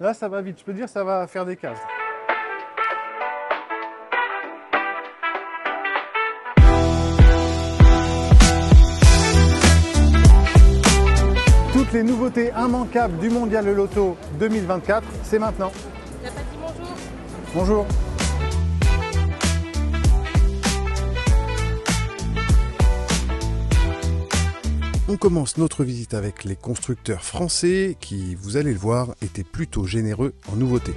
Là, ça va vite. Je peux dire, ça va faire des cases. Toutes les nouveautés immanquables du Mondial de l'Auto 2024, c'est maintenant. T'as pas dit bonjour? Bonjour. On commence notre visite avec les constructeurs français qui, vous allez le voir, étaient plutôt généreux en nouveautés.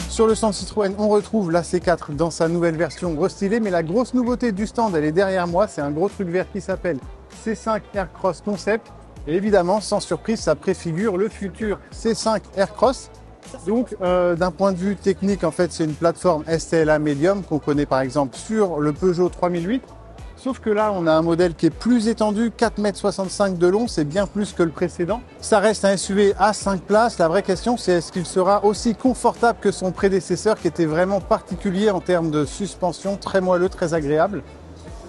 Sur le stand Citroën, on retrouve la C4 dans sa nouvelle version restylée, mais la grosse nouveauté du stand, elle est derrière moi. C'est un gros truc vert qui s'appelle C5 Aircross Concept. Et évidemment, sans surprise, ça préfigure le futur C5 Aircross. Donc, d'un point de vue technique, en fait, c'est une plateforme STLA Medium qu'on connaît par exemple sur le Peugeot 3008. Sauf que là, on a un modèle qui est plus étendu, 4,65 m de long, c'est bien plus que le précédent. Ça reste un SUV à 5 places. La vraie question, c'est est-ce qu'il sera aussi confortable que son prédécesseur qui était vraiment particulier en termes de suspension, très moelleux, très agréable.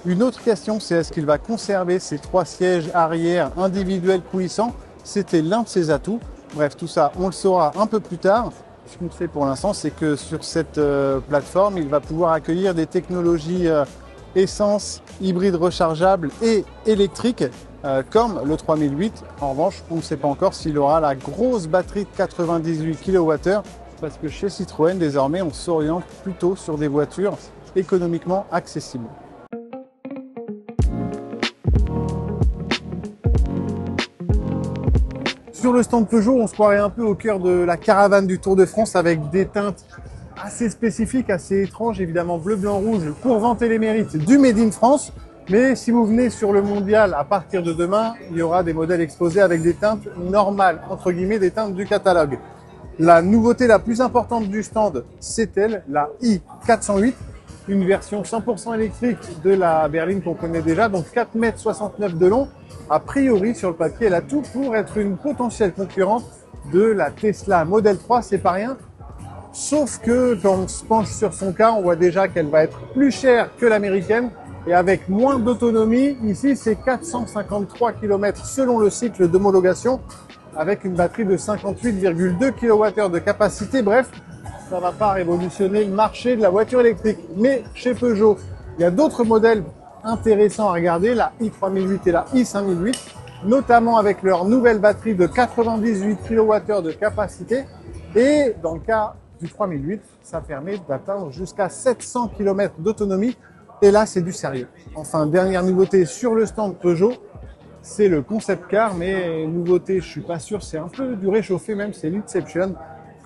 Une autre question, c'est est-ce qu'il va conserver ses 3 sièges arrière individuels coulissants? C'était l'un de ses atouts. Bref, tout ça, on le saura un peu plus tard. Ce qu'on sait pour l'instant, c'est que sur cette plateforme, il va pouvoir accueillir des technologies essence, hybride rechargeable et électrique, comme le 3008. En revanche, on ne sait pas encore s'il aura la grosse batterie de 98 kWh, parce que chez Citroën, désormais, on s'oriente plutôt sur des voitures économiquement accessibles. Sur le stand Peugeot, on se croirait un peu au cœur de la caravane du Tour de France avec des teintes assez spécifiques, assez étranges, évidemment bleu, blanc, rouge, pour vanter les mérites du Made in France. Mais si vous venez sur le mondial à partir de demain, il y aura des modèles exposés avec des teintes normales, entre guillemets, des teintes du catalogue. La nouveauté la plus importante du stand, c'est elle, la i408, une version 100% électrique de la berline qu'on connaît déjà, donc 4,69 m de long. A priori, sur le papier, elle a tout pour être une potentielle concurrente de la Tesla Model 3, c'est pas rien. Sauf que quand on se penche sur son cas, on voit déjà qu'elle va être plus chère que l'américaine et avec moins d'autonomie. Ici, c'est 453 km selon le cycle d'homologation avec une batterie de 58,2 kWh de capacité. Bref, ça va pas révolutionner le marché de la voiture électrique. Mais chez Peugeot, il y a d'autres modèles intéressants à regarder, la i3008 et la i5008, notamment avec leur nouvelle batterie de 98 kWh de capacité. Et dans le cas du 3008, ça permet d'atteindre jusqu'à 700 km d'autonomie. Et là, c'est du sérieux. Enfin, dernière nouveauté sur le stand Peugeot, c'est le concept car. Mais nouveauté, je suis pas sûr, c'est un peu du réchauffé même, c'est l'Inception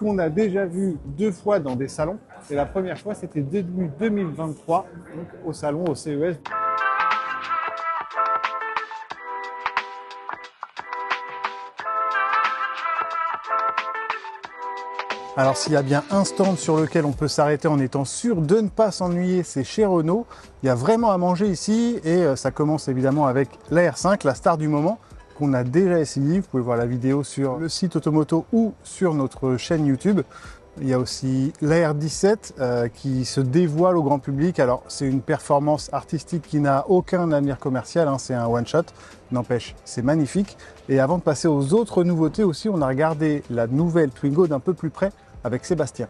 qu'on a déjà vu 2 fois dans des salons. Et la première fois, c'était début 2023, donc au salon, au CES. Alors s'il y a bien un stand sur lequel on peut s'arrêter en étant sûr de ne pas s'ennuyer, c'est chez Renault. Il y a vraiment à manger ici et ça commence évidemment avec la R5, la star du moment, qu'on a déjà essayé. Vous pouvez voir la vidéo sur le site Automoto ou sur notre chaîne YouTube. Il y a aussi la R17 qui se dévoile au grand public. Alors c'est une performance artistique qui n'a aucun avenir commercial, hein, c'est un one-shot. N'empêche, c'est magnifique. Et avant de passer aux autres nouveautés aussi, on a regardé la nouvelle Twingo d'un peu plus près avec Sébastien.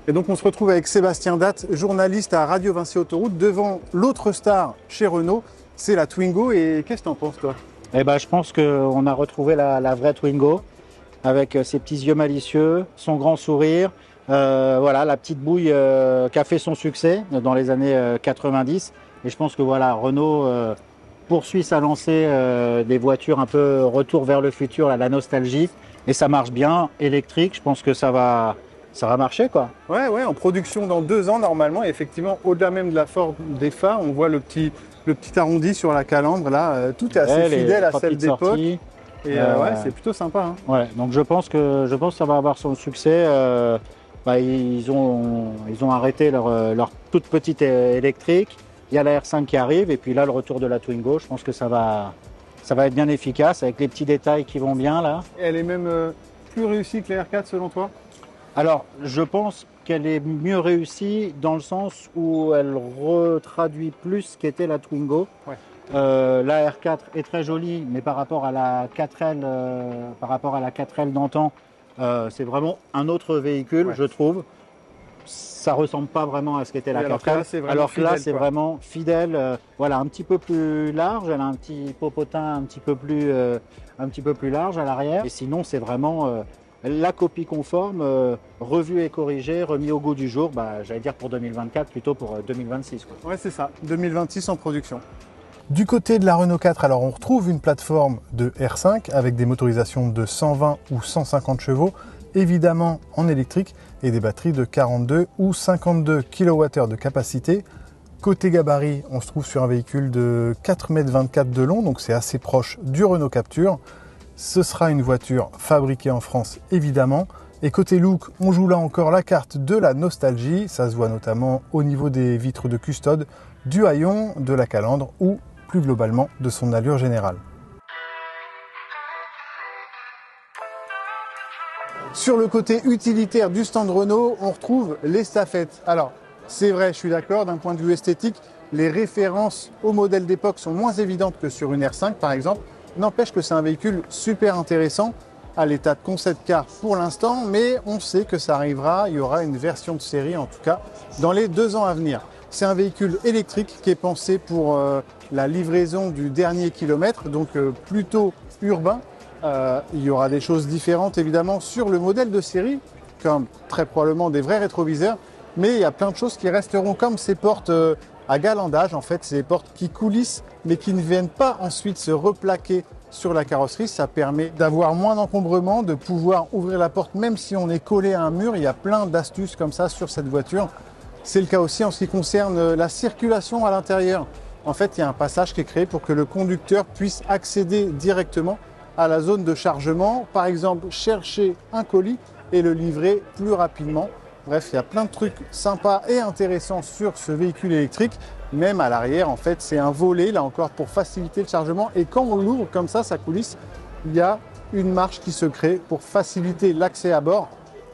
Et donc on se retrouve avec Sébastien Datte, journaliste à Radio Vinci Autoroute, devant l'autre star chez Renault, c'est la Twingo. Et qu'est-ce que t'en penses toi? Eh ben, je pense qu'on a retrouvé la vraie Twingo, avec ses petits yeux malicieux, son grand sourire, voilà, la petite bouille qui a fait son succès dans les années 90. Et je pense que voilà, Renault poursuit sa lancée des voitures un peu retour vers le futur, la nostalgie, et ça marche bien, électrique. Je pense que ça va marcher, quoi. Ouais, en production dans 2 ans normalement. Et effectivement, au-delà même de la forme des phares, on voit le petit arrondi sur la calandre là. Tout est assez fidèle à celle d'époque. Et ouais, c'est plutôt sympa. Hein. Ouais, donc je pense que ça va avoir son succès. Ils ont arrêté leur toute petite électrique. Il y a la R5 qui arrive et puis là le retour de la Twingo. Je pense que ça va être bien efficace avec les petits détails qui vont bien là. Et elle est même plus réussie que la R4 selon toi? Alors, je pense qu'elle est mieux réussie dans le sens où elle retraduit plus ce qu'était la Twingo. Ouais. La R4 est très jolie, mais par rapport à la 4L, d'antan, C'est vraiment un autre véhicule, Ouais. je trouve. Ça ressemble pas vraiment à ce qu'était la Oui, alors que 4L. là, c'est vraiment Alors que là, fidèle, c'est quoi. vraiment fidèle. Voilà, un petit peu plus large. Elle a un petit popotin un petit peu plus large à l'arrière. Et sinon, c'est vraiment la copie conforme, revue et corrigée, remis au goût du jour. Bah, j'allais dire pour 2024, plutôt pour 2026, quoi. Ouais, c'est ça. 2026 en production. Du côté de la Renault 4, alors on retrouve une plateforme de R5 avec des motorisations de 120 ou 150 chevaux, évidemment en électrique, et des batteries de 42 ou 52 kWh de capacité. Côté gabarit, on se trouve sur un véhicule de 4,24 m de long, donc c'est assez proche du Renault Captur. Ce sera une voiture fabriquée en France, évidemment. Et côté look, on joue là encore la carte de la nostalgie. Ça se voit notamment au niveau des vitres de custode, du haillon, de la calandre ou plus globalement de son allure générale. Sur le côté utilitaire du stand Renault, on retrouve l'estafette. Alors, c'est vrai, je suis d'accord, d'un point de vue esthétique, les références au modèle d'époque sont moins évidentes que sur une R5 par exemple. N'empêche que c'est un véhicule super intéressant à l'état de concept car pour l'instant, mais on sait que ça arrivera, il y aura une version de série en tout cas dans les 2 ans à venir. C'est un véhicule électrique qui est pensé pour la livraison du dernier kilomètre, donc plutôt urbain. Il y aura des choses différentes évidemment sur le modèle de série, comme très probablement des vrais rétroviseurs, mais il y a plein de choses qui resteront comme ces portes à galandage. En fait, c'est des portes qui coulissent, mais qui ne viennent pas ensuite se replaquer sur la carrosserie. Ça permet d'avoir moins d'encombrement, de pouvoir ouvrir la porte même si on est collé à un mur. Il y a plein d'astuces comme ça sur cette voiture. C'est le cas aussi en ce qui concerne la circulation à l'intérieur. En fait, il y a un passage qui est créé pour que le conducteur puisse accéder directement à la zone de chargement, par exemple chercher un colis et le livrer plus rapidement. Bref, il y a plein de trucs sympas et intéressants sur ce véhicule électrique. Même à l'arrière, en fait, c'est un volet, là encore, pour faciliter le chargement. Et quand on l'ouvre comme ça coulisse, il y a une marche qui se crée pour faciliter l'accès à bord.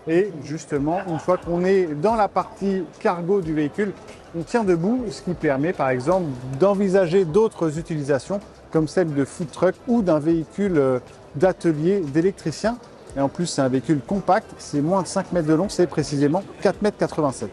Et justement, une fois qu'on est dans la partie cargo du véhicule, on tient debout, ce qui permet par exemple d'envisager d'autres utilisations, comme celle de food truck ou d'un véhicule d'atelier d'électricien. Et en plus, c'est un véhicule compact, c'est moins de 5 mètres de long, c'est précisément 4,87 m.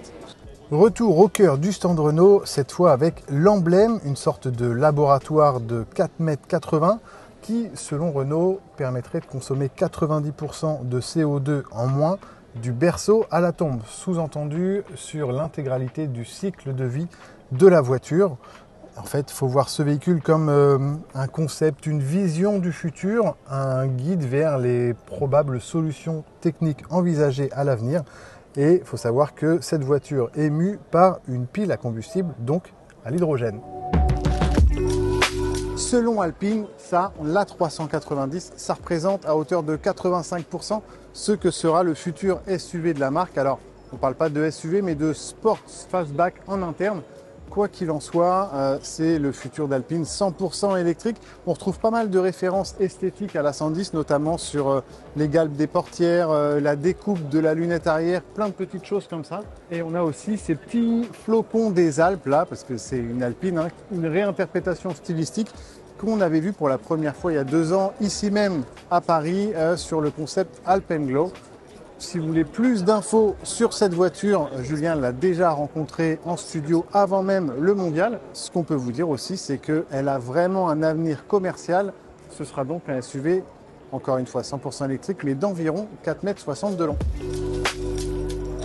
Retour au cœur du stand Renault, cette fois avec l'emblème, une sorte de laboratoire de 4,80 m qui, selon Renault, permettrait de consommer 90% de CO2 en moins du berceau à la tombe, sous-entendu sur l'intégralité du cycle de vie de la voiture. En fait, il faut voir ce véhicule comme un concept, une vision du futur, un guide vers les probables solutions techniques envisagées à l'avenir. Et il faut savoir que cette voiture est mue par une pile à combustible, donc à l'hydrogène. Selon Alpine, ça, l'A390, ça représente à hauteur de 85% ce que sera le futur SUV de la marque. Alors, on ne parle pas de SUV, mais de Sport Fastback en interne. Quoi qu'il en soit, c'est le futur d'Alpine 100% électrique. On retrouve pas mal de références esthétiques à la 110, notamment sur les galbes des portières, la découpe de la lunette arrière, plein de petites choses comme ça. Et on a aussi ces petits flocons des Alpes là, parce que c'est une Alpine, hein, une réinterprétation stylistique qu'on avait vu pour la première fois il y a 2 ans, ici même à Paris, sur le concept Alpenglow. Si vous voulez plus d'infos sur cette voiture, Julien l'a déjà rencontrée en studio avant même le mondial. Ce qu'on peut vous dire aussi, c'est qu'elle a vraiment un avenir commercial. Ce sera donc un SUV, encore une fois 100% électrique, mais d'environ 4,60 m de long.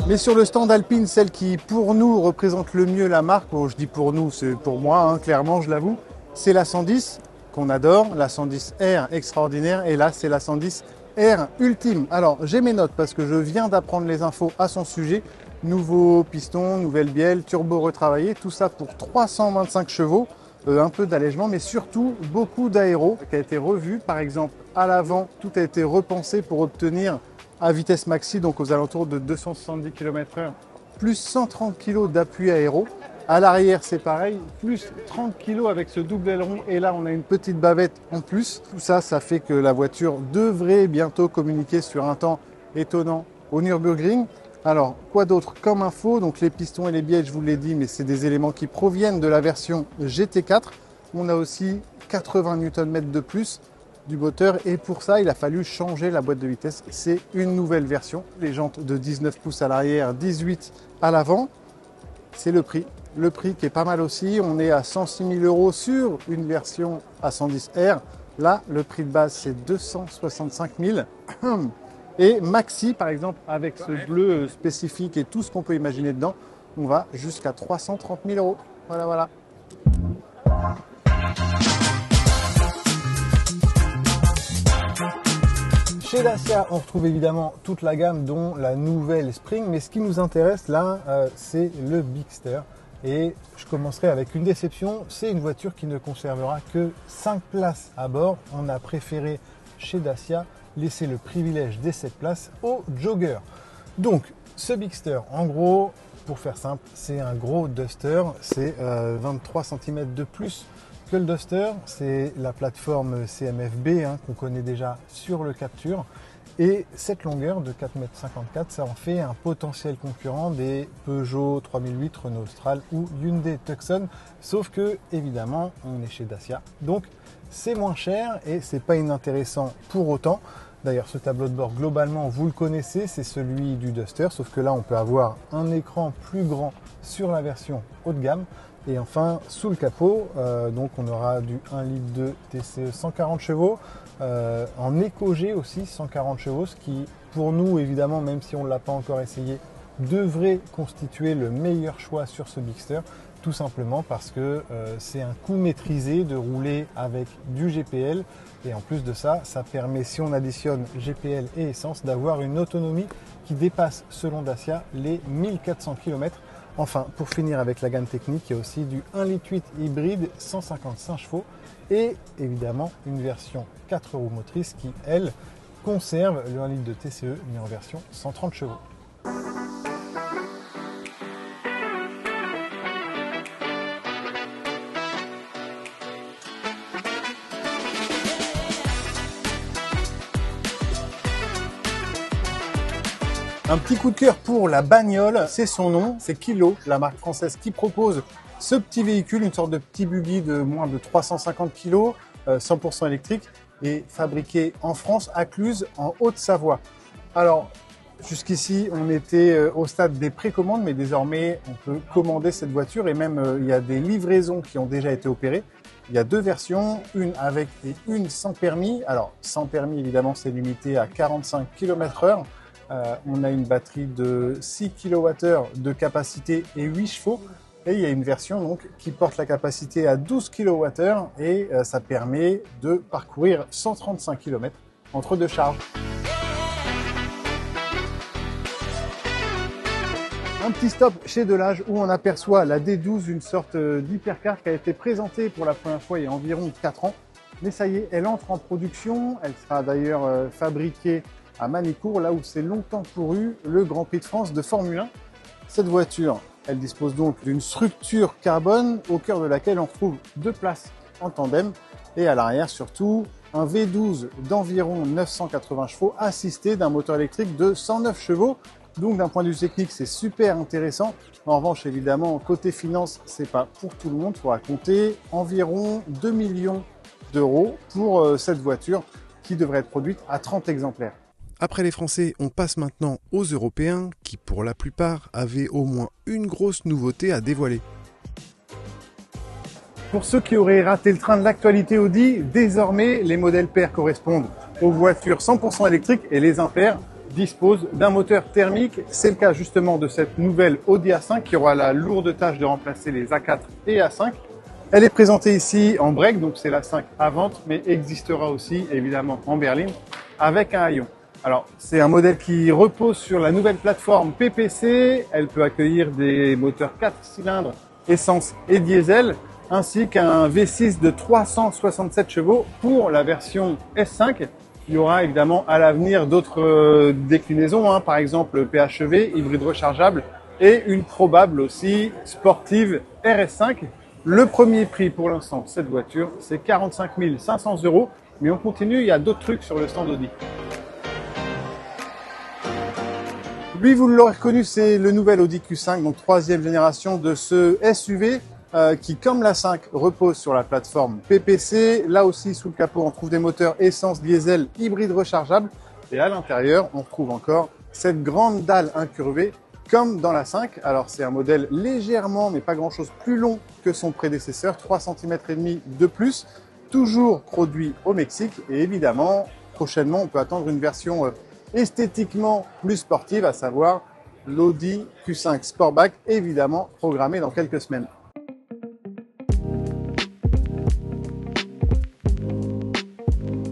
Mais sur le stand Alpine, celle qui pour nous représente le mieux la marque, bon, je dis pour nous, c'est pour moi, hein, clairement je l'avoue, c'est la 110 qu'on adore, la 110 R extraordinaire, et là c'est la 110 R ultime. Alors j'ai mes notes parce que je viens d'apprendre les infos à son sujet. Nouveau piston, nouvelle bielle, turbo retravaillé, tout ça pour 325 chevaux, un peu d'allègement, mais surtout beaucoup d'aéro qui a été revu. Par exemple, à l'avant, tout a été repensé pour obtenir à vitesse maxi, donc aux alentours de 270 km/h, plus 130 kg d'appui aéro. À l'arrière, c'est pareil, plus 30 kg avec ce double aileron. Et là, on a une petite bavette en plus. Tout ça, ça fait que la voiture devrait bientôt communiquer sur un temps étonnant au Nürburgring. Alors, quoi d'autre comme info? Donc, les pistons et les bielles, je vous l'ai dit, mais c'est des éléments qui proviennent de la version GT4. On a aussi 80 Nm de plus du moteur et pour ça il a fallu changer la boîte de vitesse. C'est une nouvelle version, les jantes de 19 pouces à l'arrière, 18 à l'avant. C'est le prix qui est pas mal aussi, on est à 106 000 € sur une version à 110R. Là le prix de base c'est 265 000. Et maxi par exemple avec ce bleu spécifique et tout ce qu'on peut imaginer dedans, on va jusqu'à 330 000 €. Voilà. Chez Dacia, on retrouve évidemment toute la gamme, dont la nouvelle Spring. Mais ce qui nous intéresse là, c'est le Bigster. Et je commencerai avec une déception. C'est une voiture qui ne conservera que 5 places à bord. On a préféré chez Dacia laisser le privilège des 7 places aux joggers. Donc, ce Bigster, en gros, pour faire simple, c'est un gros Duster. C'est 23 cm de plus que le Duster. C'est la plateforme CMF-B qu'on connaît déjà sur le Captur. Et cette longueur de 4,54 m, ça en fait un potentiel concurrent des Peugeot 3008, Renault Austral ou Hyundai Tucson. Sauf que, évidemment, on est chez Dacia. Donc, c'est moins cher et c'est pas inintéressant pour autant. D'ailleurs, ce tableau de bord, globalement, vous le connaissez, c'est celui du Duster. Sauf que là, on peut avoir un écran plus grand sur la version haut de gamme. Et enfin, sous le capot, donc on aura du 1 litre de TCE 140 chevaux. En éco-G aussi 140 chevaux, ce qui pour nous évidemment, même si on ne l'a pas encore essayé, devrait constituer le meilleur choix sur ce Bigster, tout simplement parce que c'est un coût maîtrisé de rouler avec du GPL et en plus de ça, ça permet, si on additionne GPL et essence, d'avoir une autonomie qui dépasse selon Dacia les 1400 km. Enfin, pour finir avec la gamme technique, il y a aussi du 1,8 litre hybride 155 chevaux et évidemment une version 4 roues motrices qui, elle, conserve le 1 litre de TCE mais en version 130 chevaux. Un petit coup de cœur pour la bagnole, c'est son nom, c'est Kilo, la marque française qui propose ce petit véhicule, une sorte de petit buggy de moins de 350 kg, 100% électrique, et fabriqué en France, à Cluses, en Haute-Savoie. Alors, jusqu'ici, on était au stade des précommandes, mais désormais, on peut commander cette voiture et même il y a des livraisons qui ont déjà été opérées. Il y a deux versions, une avec et une sans permis. Alors, sans permis, évidemment, c'est limité à 45 km/h. On a une batterie de 6 kWh de capacité et 8 chevaux. Et il y a une version donc, qui porte la capacité à 12 kWh et ça permet de parcourir 135 km entre deux charges. Un petit stop chez Delage où on aperçoit la D12, une sorte d'hypercar qui a été présentée pour la première fois il y a environ 4 ans. Mais ça y est, elle entre en production. Elle sera d'ailleurs fabriquée à Manicourt, là où c'est longtemps couru le Grand Prix de France de Formule 1. Cette voiture, elle dispose donc d'une structure carbone au cœur de laquelle on retrouve deux places en tandem et à l'arrière surtout un V12 d'environ 980 chevaux assisté d'un moteur électrique de 109 chevaux. Donc d'un point de vue technique, c'est super intéressant. En revanche, évidemment, côté finance, c'est pas pour tout le monde. Il faudra compter environ 2 millions d'euros pour cette voiture qui devrait être produite à 30 exemplaires. Après les Français, on passe maintenant aux Européens qui, pour la plupart, avaient au moins une grosse nouveauté à dévoiler. Pour ceux qui auraient raté le train de l'actualité Audi, désormais, les modèles pairs correspondent aux voitures 100% électriques et les impairs disposent d'un moteur thermique. C'est le cas justement de cette nouvelle Audi A5 qui aura la lourde tâche de remplacer les A4 et A5. Elle est présentée ici en break, donc c'est l'A5 à vente, mais existera aussi évidemment en berline avec un haillon. Alors, c'est un modèle qui repose sur la nouvelle plateforme PPC. Elle peut accueillir des moteurs 4 cylindres, essence et diesel, ainsi qu'un V6 de 367 chevaux pour la version S5. Il y aura évidemment à l'avenir d'autres déclinaisons, par exemple PHEV, hybride rechargeable, et une probable aussi sportive RS5. Le premier prix pour l'instant de cette voiture, c'est 45 500 €. Mais on continue, il y a d'autres trucs sur le stand Audi. Lui, vous l'aurez reconnu, c'est le nouvel Audi Q5, donc troisième génération de ce SUV. qui, comme la 5, repose sur la plateforme PPC. Là aussi, sous le capot, on trouve des moteurs essence, diesel, hybride rechargeable. Et à l'intérieur, on retrouve encore cette grande dalle incurvée, comme dans la 5. Alors, c'est un modèle légèrement, mais pas grand-chose, plus long que son prédécesseur, 3,5 cm de plus, toujours produit au Mexique. Et évidemment, prochainement, on peut attendre une version esthétiquement plus sportive, à savoir l'Audi Q5 Sportback, évidemment programmée dans quelques semaines.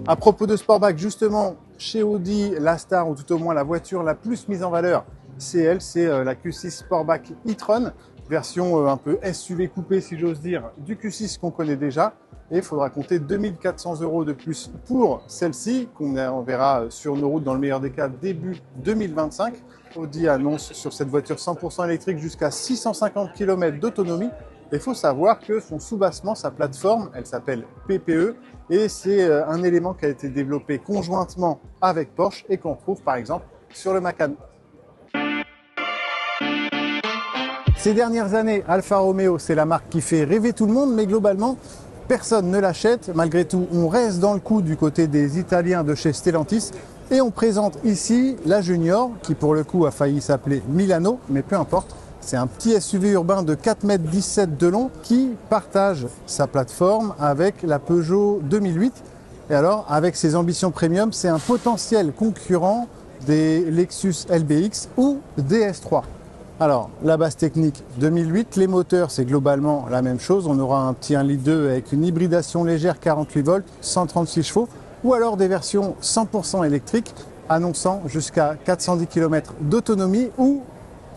À propos de Sportback, justement, chez Audi, la star, ou tout au moins la voiture la plus mise en valeur, c'est elle, c'est la Q6 Sportback e-tron, version un peu SUV coupé, si j'ose dire, du Q6 qu'on connaît déjà. Et il faudra compter 2 400 € de plus pour celle-ci, qu'on verra sur nos routes dans le meilleur des cas début 2025. Audi annonce sur cette voiture 100% électrique jusqu'à 650 km d'autonomie. Il faut savoir que son soubassement, sa plateforme, elle s'appelle PPE et c'est un élément qui a été développé conjointement avec Porsche et qu'on retrouve par exemple sur le Macan. Ces dernières années, Alfa Romeo, c'est la marque qui fait rêver tout le monde, mais globalement, personne ne l'achète. Malgré tout, on reste dans le coup du côté des Italiens de chez Stellantis et on présente ici la Junior, qui pour le coup a failli s'appeler Milano, mais peu importe. C'est un petit SUV urbain de 4,17 m de long qui partage sa plateforme avec la Peugeot 2008. Et alors, avec ses ambitions premium, c'est un potentiel concurrent des Lexus LBX ou des S3. Alors, la base technique 2008, les moteurs, c'est globalement la même chose. On aura un petit 1,2 litre avec une hybridation légère 48 volts, 136 chevaux, ou alors des versions 100% électriques, annonçant jusqu'à 410 km d'autonomie, ou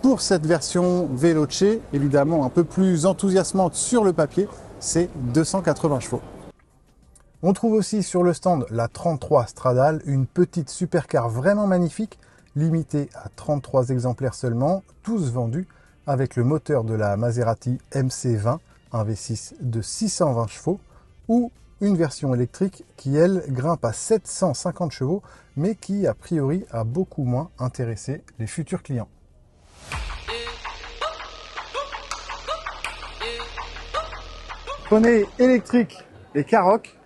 pour cette version Veloce, évidemment un peu plus enthousiasmante sur le papier, c'est 280 chevaux. On trouve aussi sur le stand la 33 Stradale, une petite supercar vraiment magnifique, limitée à 33 exemplaires seulement, tous vendus avec le moteur de la Maserati MC20, un V6 de 620 chevaux, ou une version électrique qui, elle, grimpe à 750 chevaux, mais qui, a priori, a beaucoup moins intéressé les futurs clients. Prenez électrique et Karoq,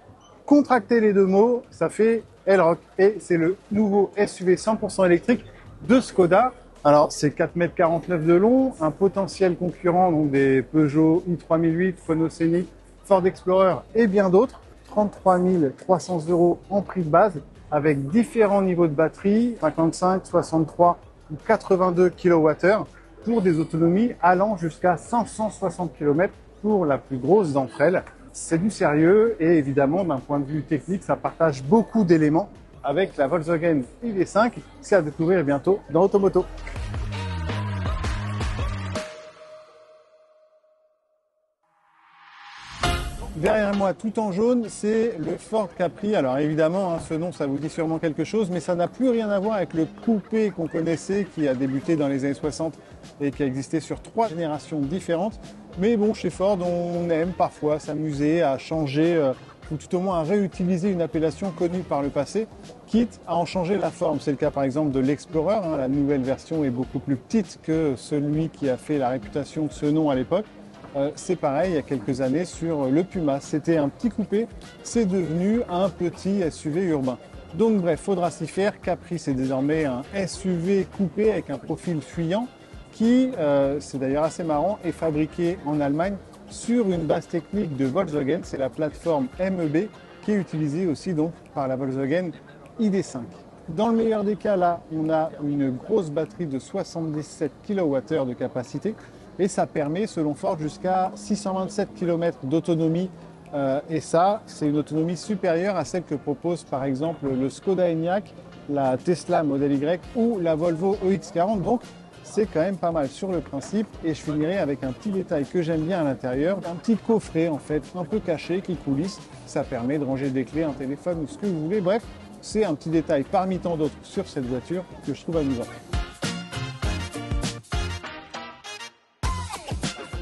contractez les deux mots, ça fait Elroq. Et c'est le nouveau SUV 100% électrique de Skoda. Alors c'est 4,49 m de long, un potentiel concurrent donc des Peugeot i3008, Renault Scénic, Ford Explorer et bien d'autres. 33 300 € en prix de base avec différents niveaux de batterie, 55, 63 ou 82 kWh pour des autonomies allant jusqu'à 560 km pour la plus grosse d'entre elles. C'est du sérieux et évidemment d'un point de vue technique, ça partage beaucoup d'éléments avec la Volkswagen ID.5, c'est à découvrir bientôt dans Automoto. Derrière moi, tout en jaune, c'est le Ford Capri. Alors évidemment, ce nom, ça vous dit sûrement quelque chose, mais ça n'a plus rien à voir avec le coupé qu'on connaissait, qui a débuté dans les années 60 et qui a existé sur 3 générations différentes. Mais bon, chez Ford, on aime parfois s'amuser à changer, ou tout au moins à réutiliser une appellation connue par le passé, quitte à en changer la forme. C'est le cas par exemple de l'Explorer. La nouvelle version est beaucoup plus petite que celui qui a fait la réputation de ce nom à l'époque. C'est pareil il y a quelques années sur le Puma. C'était un petit coupé, c'est devenu un petit SUV urbain. Donc bref, faudra s'y faire. Capri, c'est désormais un SUV coupé avec un profil fuyant qui, c'est d'ailleurs assez marrant, est fabriqué en Allemagne sur une base technique de Volkswagen. C'est la plateforme MEB qui est utilisée aussi donc par la Volkswagen ID.5. Dans le meilleur des cas, là, on a une grosse batterie de 77 kWh de capacité. Et ça permet, selon Ford, jusqu'à 627 km d'autonomie. Et ça, c'est une autonomie supérieure à celle que propose par exemple le Skoda Enyaq, la Tesla Model Y ou la Volvo EX40. Donc, c'est quand même pas mal sur le principe. Et je finirai avec un petit détail que j'aime bien à l'intérieur. Un petit coffret, en fait, un peu caché, qui coulisse. Ça permet de ranger des clés, un téléphone ou ce que vous voulez. Bref, c'est un petit détail parmi tant d'autres sur cette voiture que je trouve amusant.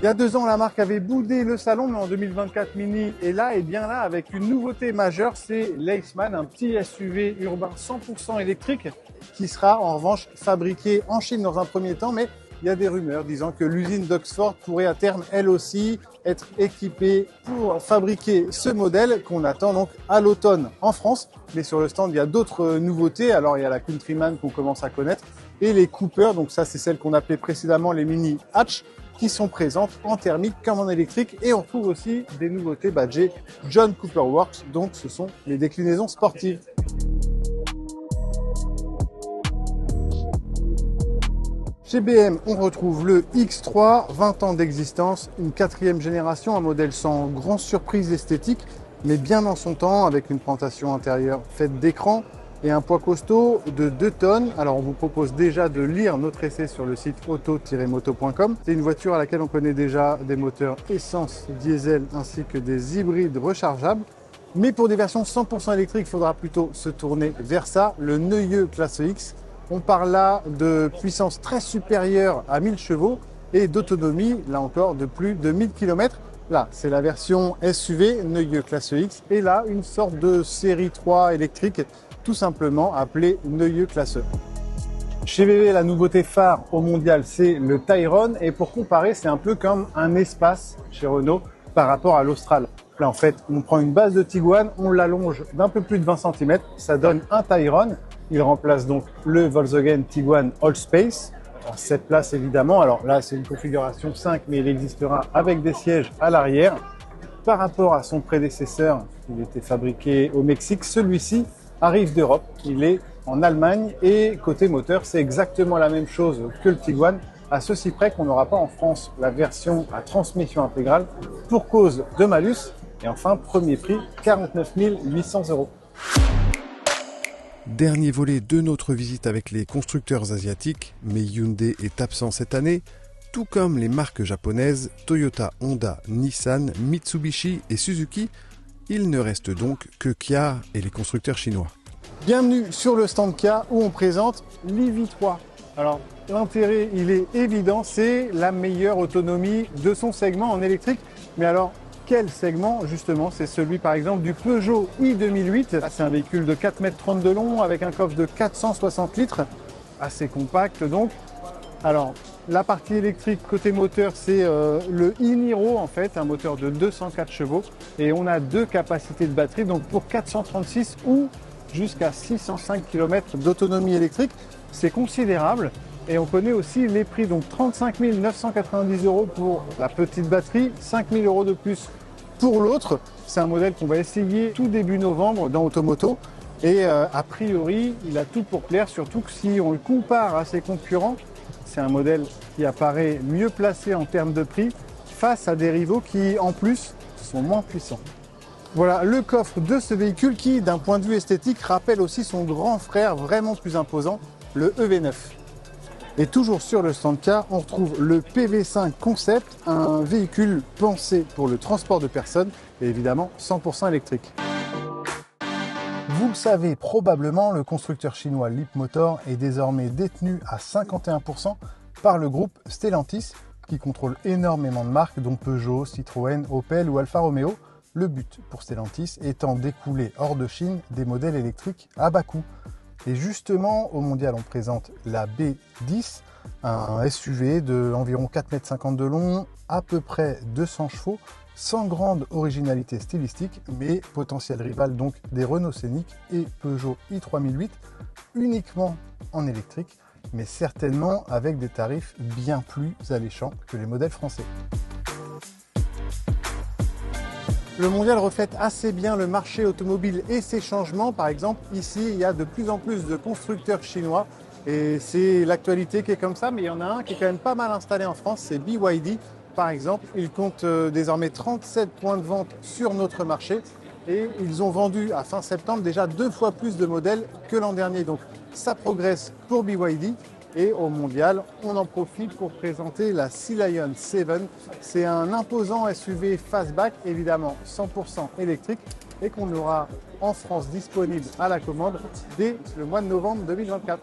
Il y a 2 ans, la marque avait boudé le salon, mais en 2024, Mini est là et bien là avec une nouveauté majeure, c'est l'Aceman, un petit SUV urbain 100% électrique qui sera en revanche fabriqué en Chine dans un premier temps, mais il y a des rumeurs disant que l'usine d'Oxford pourrait à terme, elle aussi, être équipée pour fabriquer ce modèle qu'on attend donc à l'automne en France. Mais sur le stand, il y a d'autres nouveautés. Alors, il y a la Countryman qu'on commence à connaître et les Cooper. Donc ça, c'est celles qu'on appelait précédemment les mini hatch qui sont présentes en thermique comme en électrique. Et on trouve aussi des nouveautés badgées John Cooper Works. Donc, ce sont les déclinaisons sportives. Chez BM, on retrouve le X3, 20 ans d'existence, une 4e génération, un modèle sans grande surprise esthétique, mais bien dans son temps, avec une présentation intérieure faite d'écran et un poids costaud de 2 tonnes. Alors on vous propose déjà de lire notre essai sur le site auto-moto.com. C'est une voiture à laquelle on connaît déjà des moteurs essence, diesel ainsi que des hybrides rechargeables. Mais pour des versions 100% électriques, il faudra plutôt se tourner vers ça, le Neue Klasse X. On parle là de puissance très supérieure à 1000 chevaux et d'autonomie, là encore, de plus de 1000 km. Là, c'est la version SUV Neue Klasse X et là, une sorte de série 3 électrique, tout simplement appelée Neue Klasse. Chez VW, la nouveauté phare au mondial, c'est le Tayron et pour comparer, c'est un peu comme un espace chez Renault par rapport à l'Austral. Là, en fait, on prend une base de Tiguan, on l'allonge d'un peu plus de 20 cm, ça donne un Tayron. Il remplace donc le Volkswagen Tiguan Allspace, en 7 places évidemment. Alors là, c'est une configuration 5, mais il existera avec des sièges à l'arrière. Par rapport à son prédécesseur, il était fabriqué au Mexique, celui-ci arrive d'Europe. Il est en Allemagne et côté moteur, c'est exactement la même chose que le Tiguan, à ceci près qu'on n'aura pas en France la version à transmission intégrale pour cause de malus. Et enfin, premier prix, 49 800 €. Dernier volet de notre visite avec les constructeurs asiatiques, mais Hyundai est absent cette année, tout comme les marques japonaises Toyota, Honda, Nissan, Mitsubishi et Suzuki. Il ne reste donc que Kia et les constructeurs chinois. Bienvenue sur le stand Kia où on présente l'EV3. Alors l'intérêt, il est évident, c'est la meilleure autonomie de son segment en électrique. Mais alors, quel segment justement? C'est celui par exemple du Peugeot i2008. C'est un véhicule de 4,30 m de long avec un coffre de 460 litres, assez compact donc. Alors la partie électrique côté moteur, c'est le e-Niro en fait, un moteur de 204 chevaux et on a 2 capacités de batterie donc pour 436 ou jusqu'à 605 km d'autonomie électrique. C'est considérable. Et on connaît aussi les prix, donc 35 990 € pour la petite batterie, 5 000 € de plus pour l'autre. C'est un modèle qu'on va essayer tout début novembre dans Automoto. Et a priori, il a tout pour plaire, surtout que si on le compare à ses concurrents, c'est un modèle qui apparaît mieux placé en termes de prix face à des rivaux qui, en plus, sont moins puissants. Voilà le coffre de ce véhicule qui, d'un point de vue esthétique, rappelle aussi son grand frère vraiment plus imposant, le EV9. Et toujours sur le stand Kia, on retrouve le PV5 Concept, un véhicule pensé pour le transport de personnes et évidemment 100% électrique. Vous le savez probablement, le constructeur chinois Leapmotor est désormais détenu à 51% par le groupe Stellantis qui contrôle énormément de marques dont Peugeot, Citroën, Opel ou Alfa Romeo. Le but pour Stellantis étant d'écouler hors de Chine des modèles électriques à bas coût. Et justement, au mondial, on présente la B10, un SUV de environ 4,50 m de long, à peu près 200 chevaux, sans grande originalité stylistique, mais potentiel rival donc des Renault Scénic et Peugeot i3008, uniquement en électrique, mais certainement avec des tarifs bien plus alléchants que les modèles français. Le mondial reflète assez bien le marché automobile et ses changements. Par exemple, ici, il y a de plus en plus de constructeurs chinois et c'est l'actualité qui est comme ça, mais il y en a un qui est quand même pas mal installé en France, c'est BYD. Par exemple, ils comptent désormais 37 points de vente sur notre marché et ils ont vendu à fin septembre déjà 2 fois plus de modèles que l'an dernier. Donc ça progresse pour BYD. Et au mondial, on en profite pour présenter la Sea Lion 7. C'est un imposant SUV fastback, évidemment 100% électrique, et qu'on aura en France disponible à la commande dès le mois de novembre 2024.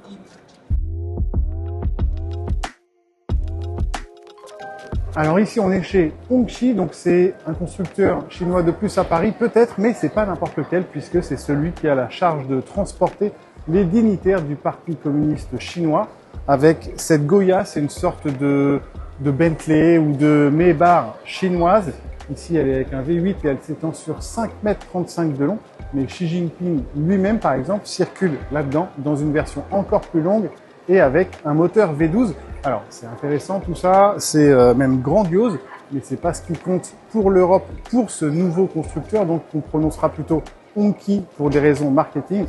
Alors ici, on est chez Hongqi, donc c'est un constructeur chinois de plus à Paris, peut-être, mais c'est pas n'importe lequel, puisque c'est celui qui a la charge de transporter les dignitaires du Parti communiste chinois. avec cette Goya, c'est une sorte de Bentley ou de Maybach chinoise. Ici, elle est avec un V8 et elle s'étend sur 5,35 m de long. Mais Xi Jinping lui-même, par exemple, circule là-dedans dans une version encore plus longue et avec un moteur V12. Alors, c'est intéressant tout ça, c'est même grandiose, mais c'est pas ce qui compte pour l'Europe, pour ce nouveau constructeur. Donc, on prononcera plutôt Hongqi pour des raisons marketing.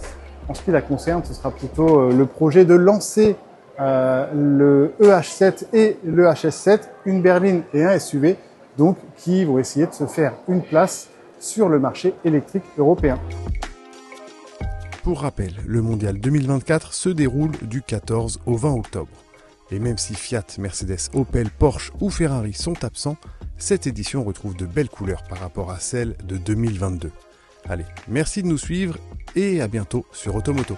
En ce qui la concerne, ce sera plutôt le projet de lancer le EH7 et le HS7, une berline et un SUV, donc qui vont essayer de se faire une place sur le marché électrique européen. Pour rappel, le Mondial 2024 se déroule du 14 au 20 octobre. Et même si Fiat, Mercedes, Opel, Porsche ou Ferrari sont absents, cette édition retrouve de belles couleurs par rapport à celle de 2022. Allez, merci de nous suivre et à bientôt sur Automoto.